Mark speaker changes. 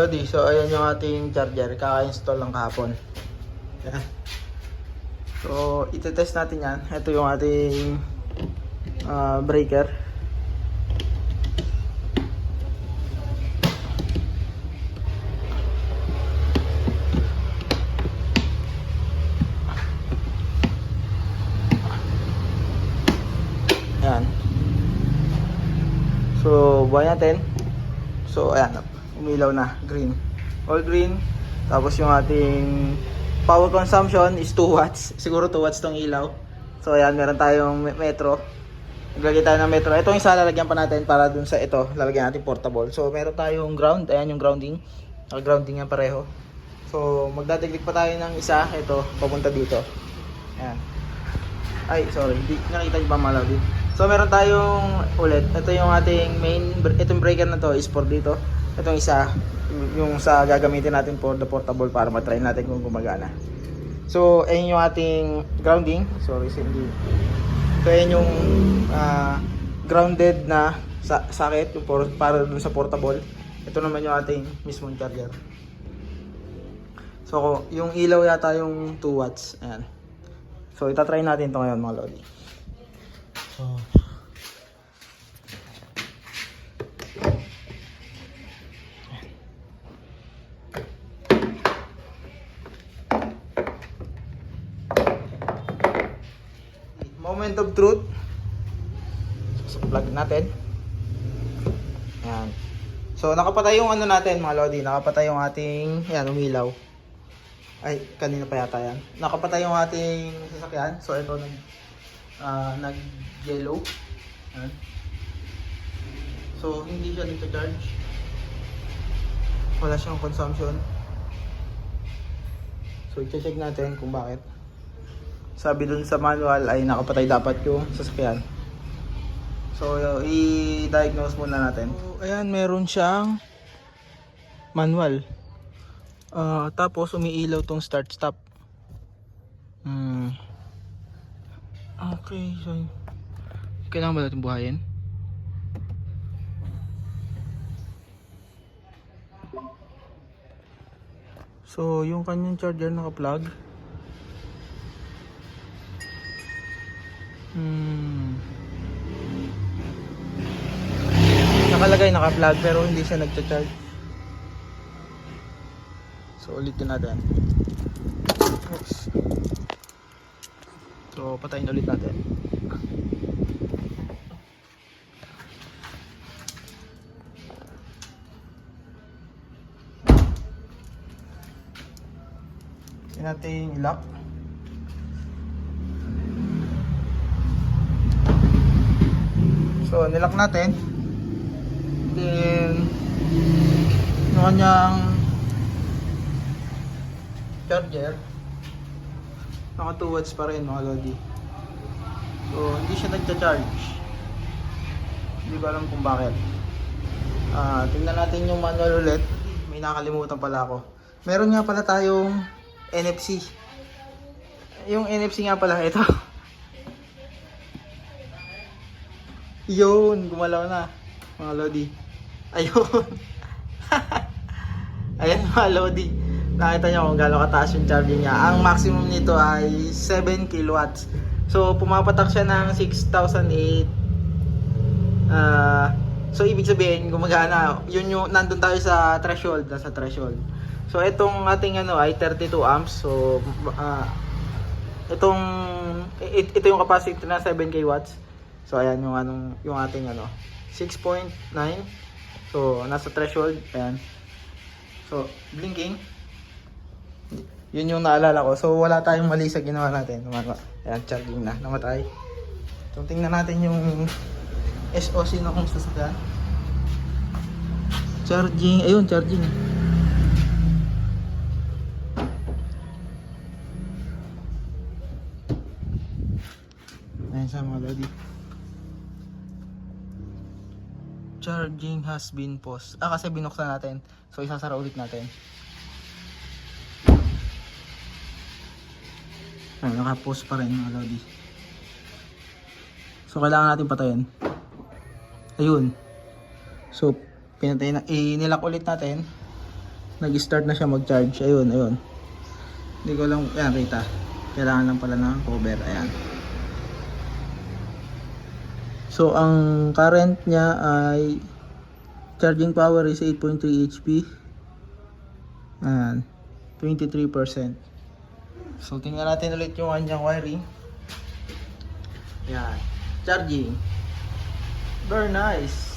Speaker 1: So ayan yung ating charger, kaka-install lang kahapon. Yan. So itetest natin yan. Ito yung ating breaker. Yan. So buhay natin. So ayan, umilaw na, green. All green. Tapos yung ating power consumption is 2 watts. Siguro 2 watts tong ilaw. So ayan, meron tayong metro. Naglagay tayo ng metro. Ito yung isa lalagyan pa natin para dun sa ito. Lalagyan natin portable. So meron tayong ground. Ayan yung grounding. Naka-grounding yan pareho. So magdadagdag pa tayo ng isa. Ito, papunta dito. Ayan. Ay, sorry. Hindi nakita nyo ba malaw din? So meron tayong ulit. Ito yung ating main. Itong breaker na to is for dito. Itong isa, yung sa gagamitin natin for the portable para matry natin kung gumagana. So ayun yung ating grounding. Sorry, hindi. So ayun yung grounded na socket yung para dun sa portable. Ito naman yung ating mismong charger. So yung ilaw yata yung 2 watts. Ayan. So itatry natin ito ngayon mga lodi. So moment of truth. So plug natin. Ayan. So nakapatay yung ano natin mga lodi. Nakapatay yung ating, ayan, umilaw. Ay, kanina pa yata yan. Nakapatay yung ating sasakyan. So ito nag yellow. Ayan. So hindi siya nagcha-charge. Wala siyang consumption. So i-check natin kung bakit. Sabi dun sa manual ay nakapatay dapat yung sasakyan. So i-diagnose muna natin. So, ayan, meron siyang manual. Tapos umiilaw tong start stop. Okay, so kailangan ba natin buhayin? So yung kanyang charger naka-plug. Nakalagay naka-plug pero hindi siya nagcha-charge. So ulitin natin. Oops. So patayin ulit natin. Tingnan natin i-lock. So nilock natin. Then yung kanyang charger naka 2 watts pa rin mga lodi. So hindi siya nagcha-charge. Hindi ko alam kung bakit. Tingnan natin yung manual ulit. May nakalimutan pala ako. Meron nga pala tayong NFC. Yung NFC nga pala ito. Yun, gumalaw na mga lodi. Ayun. Ayan mga lodi. Nakita nyo kung gano'ng kataas yung charging niya. Ang maximum nito ay 7 kilowatts. So pumapatak siya ng 6,008. So ibig sabihin gumagana. Yun yung nandun tayo sa threshold. Nasa threshold. So itong ating ano ay 32 amps. So ito yung capacity na 7 kilowatts. So ayan yung ating 6.9. So nasa threshold, ayan. So blinking. Yun yung naalala ko. So wala tayong mali sa ginawa natin. Ayan, charging na, namatay. So tingnan natin yung SOC na kung sasakyan. Charging, ayun, charging. Ayan sa mga lodi. Charging has been paused. Kasi binuksan natin. So isasara ulit natin. Naka-pause pa rin mga lodi. So kailangan natin patayin. Ayun. So pinatay na, nilak ulit natin. nag-start na siya mag-charge. Ayun. Hindi ko lang, ayan, kita. Kailangan lang pala ng cover, ayan. So, ang current niya ay charging power is 8.3 HP. Ayan, 23%. So, tingnan natin ulit yung kanyang wiring. Ayan, charging. Very nice.